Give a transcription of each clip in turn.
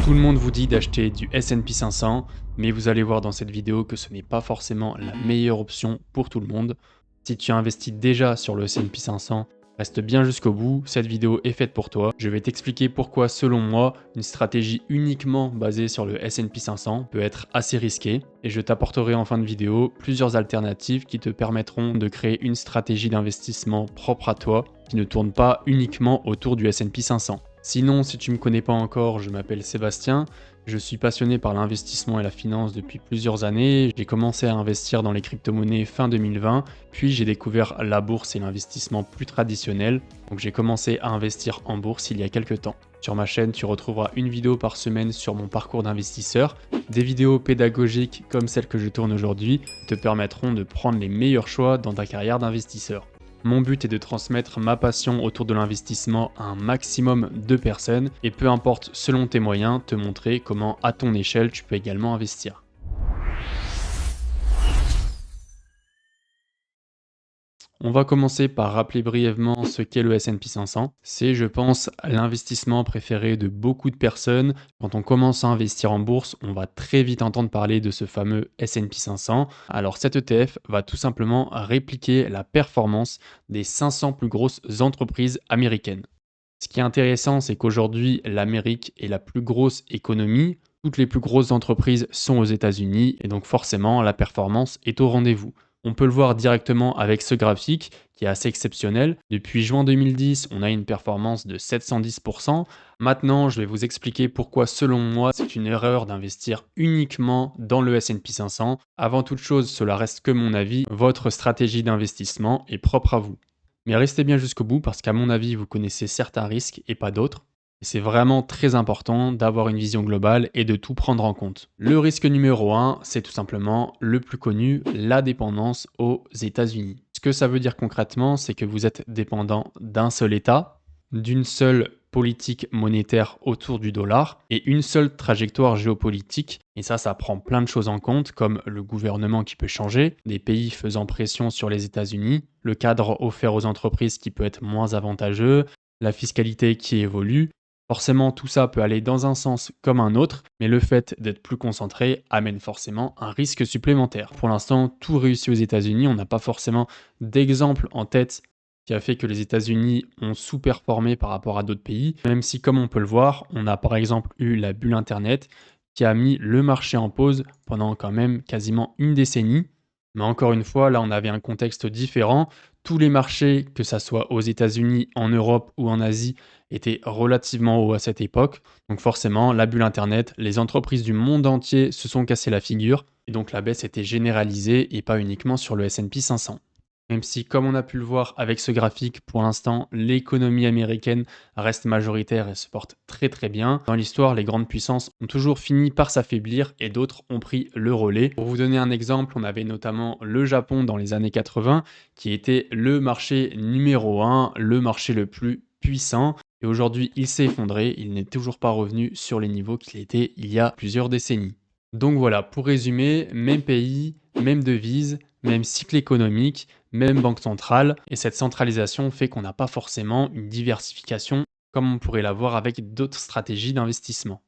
Tout le monde vous dit d'acheter du S&P 500, mais vous allez voir dans cette vidéo que ce n'est pas forcément la meilleure option pour tout le monde. Si tu as investi déjà sur le S&P 500, reste bien jusqu'au bout, cette vidéo est faite pour toi. Je vais t'expliquer pourquoi, selon moi, une stratégie uniquement basée sur le S&P 500 peut être assez risquée. Et je t'apporterai en fin de vidéo plusieurs alternatives qui te permettront de créer une stratégie d'investissement propre à toi, qui ne tourne pas uniquement autour du S&P 500. Sinon, si tu ne me connais pas encore, je m'appelle Sébastien, je suis passionné par l'investissement et la finance depuis plusieurs années. J'ai commencé à investir dans les crypto-monnaies fin 2020, puis j'ai découvert la bourse et l'investissement plus traditionnel, donc j'ai commencé à investir en bourse il y a quelques temps. Sur ma chaîne, tu retrouveras une vidéo par semaine sur mon parcours d'investisseur. Des vidéos pédagogiques comme celle que je tourne aujourd'hui te permettront de prendre les meilleurs choix dans ta carrière d'investisseur. Mon but est de transmettre ma passion autour de l'investissement à un maximum de personnes et peu importe selon tes moyens, te montrer comment à ton échelle tu peux également investir. On va commencer par rappeler brièvement ce qu'est le S&P 500. C'est, je pense, l'investissement préféré de beaucoup de personnes. Quand on commence à investir en bourse, on va très vite entendre parler de ce fameux S&P 500. Alors cet ETF va tout simplement répliquer la performance des 500 plus grosses entreprises américaines. Ce qui est intéressant, c'est qu'aujourd'hui, l'Amérique est la plus grosse économie. Toutes les plus grosses entreprises sont aux États-Unis et donc forcément, la performance est au rendez-vous. On peut le voir directement avec ce graphique qui est assez exceptionnel. Depuis juin 2010, on a une performance de 710%. Maintenant, je vais vous expliquer pourquoi, selon moi, c'est une erreur d'investir uniquement dans le S&P 500. Avant toute chose, cela reste que mon avis. Votre stratégie d'investissement est propre à vous. Mais restez bien jusqu'au bout parce qu'à mon avis, vous connaissez certains risques et pas d'autres. Et c'est vraiment très important d'avoir une vision globale et de tout prendre en compte. Le risque numéro 1, c'est tout simplement le plus connu, la dépendance aux États-Unis. Ce que ça veut dire concrètement, c'est que vous êtes dépendant d'un seul État, d'une seule politique monétaire autour du dollar et une seule trajectoire géopolitique. Et ça prend plein de choses en compte, comme le gouvernement qui peut changer, des pays faisant pression sur les États-Unis, le cadre offert aux entreprises qui peut être moins avantageux, la fiscalité qui évolue. Forcément, tout ça peut aller dans un sens comme un autre, mais le fait d'être plus concentré amène forcément un risque supplémentaire. Pour l'instant, tout réussit aux États-Unis, on n'a pas forcément d'exemple en tête qui a fait que les États-Unis ont sous-performé par rapport à d'autres pays, même si, comme on peut le voir, on a par exemple eu la bulle Internet qui a mis le marché en pause pendant quand même quasiment une décennie. Mais encore une fois, là, on avait un contexte différent. Tous les marchés, que ça soit aux États-Unis, en Europe ou en Asie, étaient relativement hauts à cette époque. Donc forcément, la bulle Internet, les entreprises du monde entier se sont cassées la figure. Et donc la baisse était généralisée et pas uniquement sur le S&P 500. Même si, comme on a pu le voir avec ce graphique, pour l'instant, l'économie américaine reste majoritaire et se porte très très bien. Dans l'histoire, les grandes puissances ont toujours fini par s'affaiblir et d'autres ont pris le relais. Pour vous donner un exemple, on avait notamment le Japon dans les années 80, qui était le marché numéro 1, le marché le plus puissant. Et aujourd'hui, il s'est effondré, il n'est toujours pas revenu sur les niveaux qu'il était il y a plusieurs décennies. Donc voilà, pour résumer, même pays, même devise, même cycle économique, même banque centrale, et cette centralisation fait qu'on n'a pas forcément une diversification comme on pourrait l'avoir avec d'autres stratégies d'investissement.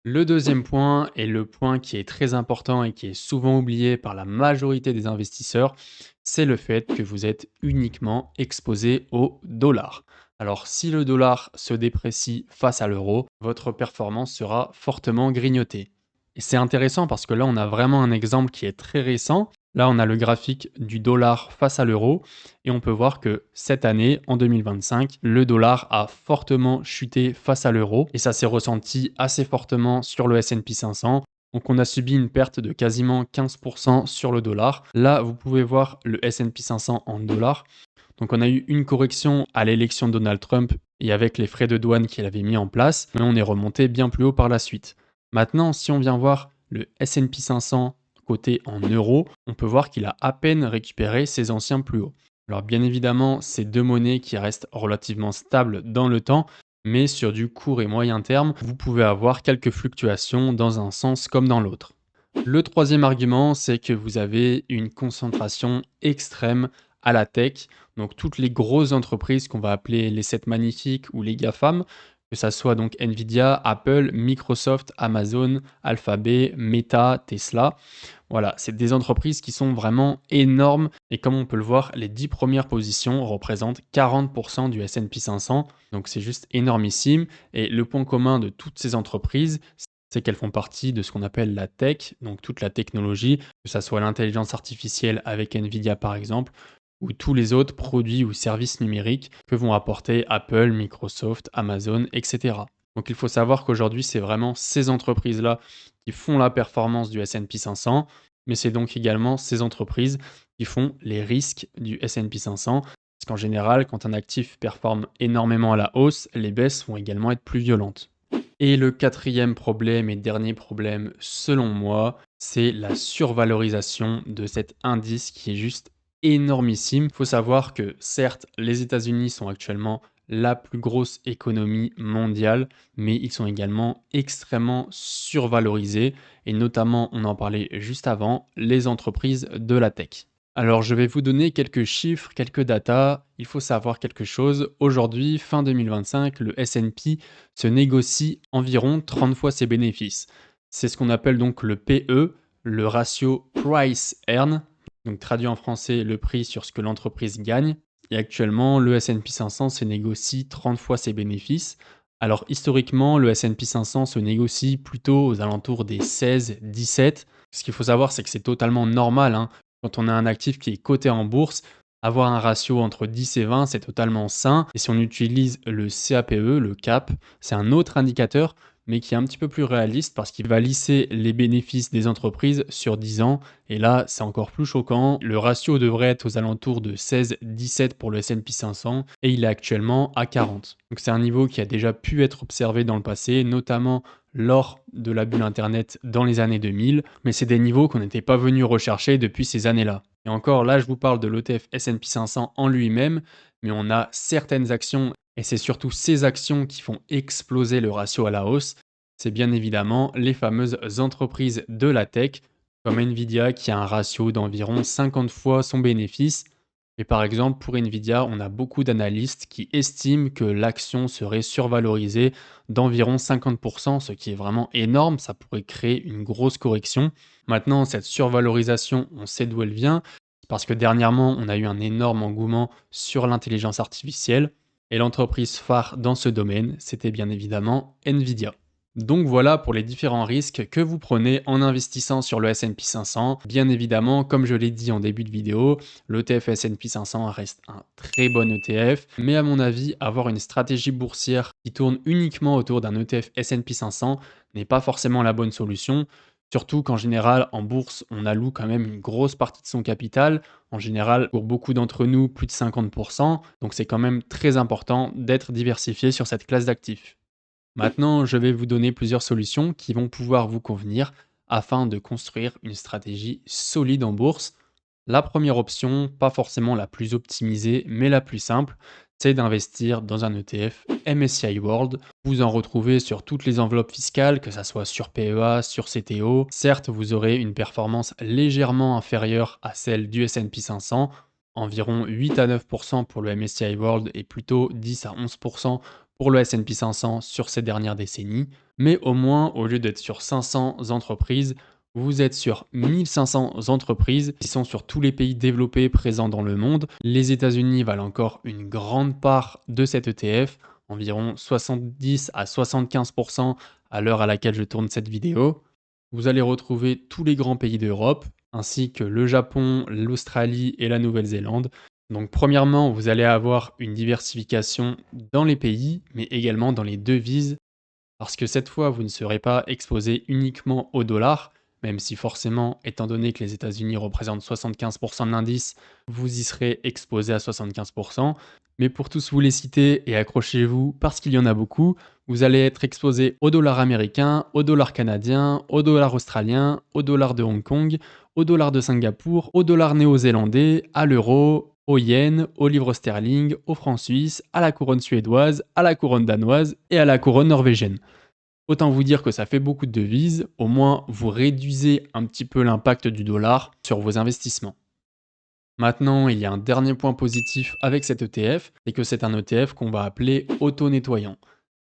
Le deuxième point, et le point qui est très important et qui est souvent oublié par la majorité des investisseurs, c'est le fait que vous êtes uniquement exposé au dollar. Alors si le dollar se déprécie face à l'euro, votre performance sera fortement grignotée. Et c'est intéressant parce que là, on a vraiment un exemple qui est très récent. Là, on a le graphique du dollar face à l'euro et on peut voir que cette année, en 2025, le dollar a fortement chuté face à l'euro et ça s'est ressenti assez fortement sur le S&P 500. Donc on a subi une perte de quasiment 15% sur le dollar. Là, vous pouvez voir le S&P 500 en dollars. Donc on a eu une correction à l'élection de Donald Trump et avec les frais de douane qu'il avait mis en place, mais on est remonté bien plus haut par la suite. Maintenant, si on vient voir le S&P 500 coté en euros, on peut voir qu'il a à peine récupéré ses anciens plus hauts. Alors bien évidemment, c'est deux monnaies qui restent relativement stables dans le temps, mais sur du court et moyen terme, vous pouvez avoir quelques fluctuations dans un sens comme dans l'autre. Le troisième argument, c'est que vous avez une concentration extrême à la tech. Donc toutes les grosses entreprises qu'on va appeler les 7 magnifiques ou les GAFAM, que ça soit donc Nvidia, Apple, Microsoft, Amazon, Alphabet, Meta, Tesla. Voilà, c'est des entreprises qui sont vraiment énormes et comme on peut le voir, les 10 premières positions représentent 40% du S&P 500, donc c'est juste énormissime. Et le point commun de toutes ces entreprises, c'est qu'elles font partie de ce qu'on appelle la tech, donc toute la technologie, que ça soit l'intelligence artificielle avec Nvidia par exemple, ou tous les autres produits ou services numériques que vont apporter Apple, Microsoft, Amazon, etc. Donc il faut savoir qu'aujourd'hui, c'est vraiment ces entreprises-là qui font la performance du S&P 500, mais c'est donc également ces entreprises qui font les risques du S&P 500. Parce qu'en général, quand un actif performe énormément à la hausse, les baisses vont également être plus violentes. Et le quatrième problème et dernier problème, selon moi, c'est la survalorisation de cet indice qui est juste énormissime. Il faut savoir que certes, les États-Unis sont actuellement la plus grosse économie mondiale, mais ils sont également extrêmement survalorisés, et notamment, on en parlait juste avant, les entreprises de la tech. Alors, je vais vous donner quelques chiffres, quelques datas. Il faut savoir quelque chose. Aujourd'hui, fin 2025, le S&P se négocie environ 30 fois ses bénéfices. C'est ce qu'on appelle donc le PE, le ratio Price-Earn, donc traduit en français le prix sur ce que l'entreprise gagne. Et actuellement, le S&P 500 se négocie 30 fois ses bénéfices. Alors historiquement, le S&P 500 se négocie plutôt aux alentours des 16-17. Ce qu'il faut savoir, c'est que c'est totalement normal, hein. Quand on a un actif qui est coté en bourse, avoir un ratio entre 10 et 20, c'est totalement sain. Et si on utilise le CAPE, le CAP, c'est un autre indicateur, mais qui est un petit peu plus réaliste parce qu'il va lisser les bénéfices des entreprises sur 10 ans. Et là, c'est encore plus choquant. Le ratio devrait être aux alentours de 16-17 pour le S&P 500 et il est actuellement à 40. Donc c'est un niveau qui a déjà pu être observé dans le passé, notamment lors de la bulle Internet dans les années 2000, mais c'est des niveaux qu'on n'était pas venu rechercher depuis ces années-là. Et encore, là, je vous parle de l'ETF S&P 500 en lui-même, mais on a certaines actions, et c'est surtout ces actions qui font exploser le ratio à la hausse. C'est bien évidemment les fameuses entreprises de la tech, comme Nvidia qui a un ratio d'environ 50 fois son bénéfice. Et par exemple, pour Nvidia, on a beaucoup d'analystes qui estiment que l'action serait survalorisée d'environ 50%, ce qui est vraiment énorme, ça pourrait créer une grosse correction. Maintenant, cette survalorisation, on sait d'où elle vient, parce que dernièrement, on a eu un énorme engouement sur l'intelligence artificielle, et l'entreprise phare dans ce domaine, c'était bien évidemment Nvidia. Donc voilà pour les différents risques que vous prenez en investissant sur le S&P 500. Bien évidemment, comme je l'ai dit en début de vidéo, l'ETF S&P 500 reste un très bon ETF, mais à mon avis, avoir une stratégie boursière qui tourne uniquement autour d'un ETF S&P 500 n'est pas forcément la bonne solution. Surtout qu'en général, en bourse, on alloue quand même une grosse partie de son capital. En général, pour beaucoup d'entre nous, plus de 50%. Donc c'est quand même très important d'être diversifié sur cette classe d'actifs. Maintenant, je vais vous donner plusieurs solutions qui vont pouvoir vous convenir afin de construire une stratégie solide en bourse. La première option, pas forcément la plus optimisée, mais la plus simple, c'est d'investir dans un ETF MSCI World. Vous en retrouvez sur toutes les enveloppes fiscales, que ce soit sur PEA, sur CTO. Certes, vous aurez une performance légèrement inférieure à celle du S&P 500, environ 8 à 9% pour le MSCI World et plutôt 10 à 11% pour le S&P 500 sur ces dernières décennies. Mais au moins, au lieu d'être sur 500 entreprises, vous êtes sur 1500 entreprises qui sont sur tous les pays développés présents dans le monde. Les États-Unis valent encore une grande part de cet ETF, environ 70 à 75% à l'heure à laquelle je tourne cette vidéo. Vous allez retrouver tous les grands pays d'Europe, ainsi que le Japon, l'Australie et la Nouvelle-Zélande. Donc premièrement, vous allez avoir une diversification dans les pays, mais également dans les devises, parce que cette fois, vous ne serez pas exposé uniquement au dollar, même si forcément, étant donné que les États-Unis représentent 75% de l'indice, vous y serez exposé à 75%. Mais pour tous vous les citer, et accrochez-vous parce qu'il y en a beaucoup, vous allez être exposé au dollar américain, au dollar canadien, au dollar australien, au dollar de Hong Kong, au dollar de Singapour, au dollar néo-zélandais, à l'euro, au yen, au livre sterling, au franc suisse, à la couronne suédoise, à la couronne danoise et à la couronne norvégienne. Autant vous dire que ça fait beaucoup de devises, au moins vous réduisez un petit peu l'impact du dollar sur vos investissements. Maintenant, il y a un dernier point positif avec cet ETF, c'est que c'est un ETF qu'on va appeler auto-nettoyant.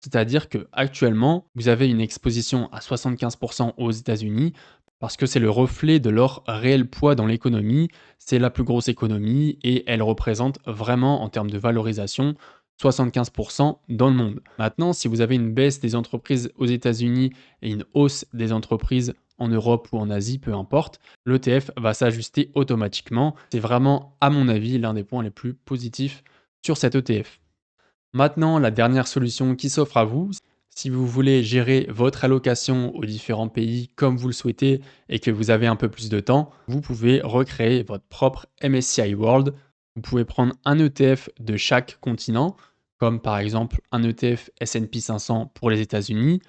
C'est-à-dire que actuellement, vous avez une exposition à 75% aux États-Unis parce que c'est le reflet de leur réel poids dans l'économie. C'est la plus grosse économie et elle représente vraiment, en termes de valorisation, 75% dans le monde. Maintenant, si vous avez une baisse des entreprises aux États-Unis et une hausse des entreprises en Europe ou en Asie, peu importe, l'ETF va s'ajuster automatiquement. C'est vraiment, à mon avis, l'un des points les plus positifs sur cet ETF. Maintenant, la dernière solution qui s'offre à vous, si vous voulez gérer votre allocation aux différents pays comme vous le souhaitez et que vous avez un peu plus de temps, vous pouvez recréer votre propre MSCI World. Vous pouvez prendre un ETF de chaque continent, comme par exemple un ETF S&P 500 pour les États-Unis,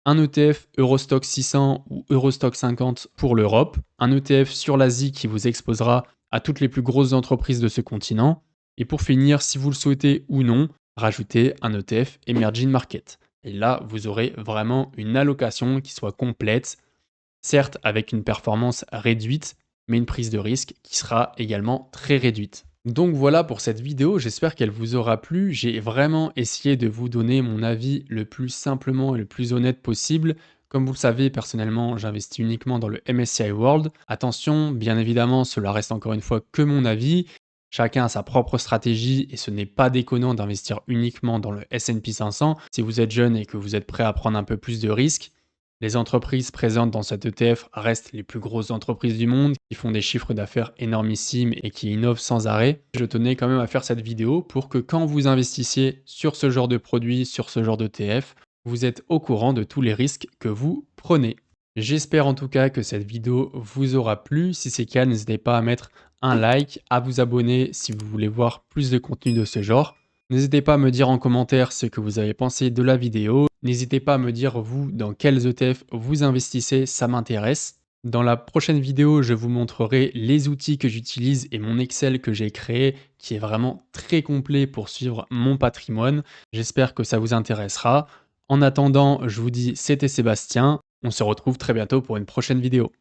un ETF Eurostock 600 ou Eurostock 50 pour l'Europe, un ETF sur l'Asie qui vous exposera à toutes les plus grosses entreprises de ce continent, et pour finir, si vous le souhaitez ou non, rajouter un ETF Emerging Market. Et là, vous aurez vraiment une allocation qui soit complète, certes avec une performance réduite, mais une prise de risque qui sera également très réduite. Donc voilà pour cette vidéo, j'espère qu'elle vous aura plu. J'ai vraiment essayé de vous donner mon avis le plus simplement et le plus honnête possible. Comme vous le savez, personnellement, j'investis uniquement dans le MSCI World. Attention, bien évidemment, cela reste encore une fois que mon avis. Chacun a sa propre stratégie et ce n'est pas déconnant d'investir uniquement dans le S&P 500. Si vous êtes jeune et que vous êtes prêt à prendre un peu plus de risques, les entreprises présentes dans cet ETF restent les plus grosses entreprises du monde, qui font des chiffres d'affaires énormissimes et qui innovent sans arrêt. Je tenais quand même à faire cette vidéo pour que quand vous investissiez sur ce genre de produit, sur ce genre d'ETF, vous êtes au courant de tous les risques que vous prenez. J'espère en tout cas que cette vidéo vous aura plu. Si c'est le cas, n'hésitez pas à mettre un like, à vous abonner si vous voulez voir plus de contenu de ce genre. N'hésitez pas à me dire en commentaire ce que vous avez pensé de la vidéo. N'hésitez pas à me dire vous dans quels ETF vous investissez, ça m'intéresse. Dans la prochaine vidéo, je vous montrerai les outils que j'utilise et mon Excel que j'ai créé qui est vraiment très complet pour suivre mon patrimoine. J'espère que ça vous intéressera. En attendant, je vous dis c'était Sébastien. On se retrouve très bientôt pour une prochaine vidéo.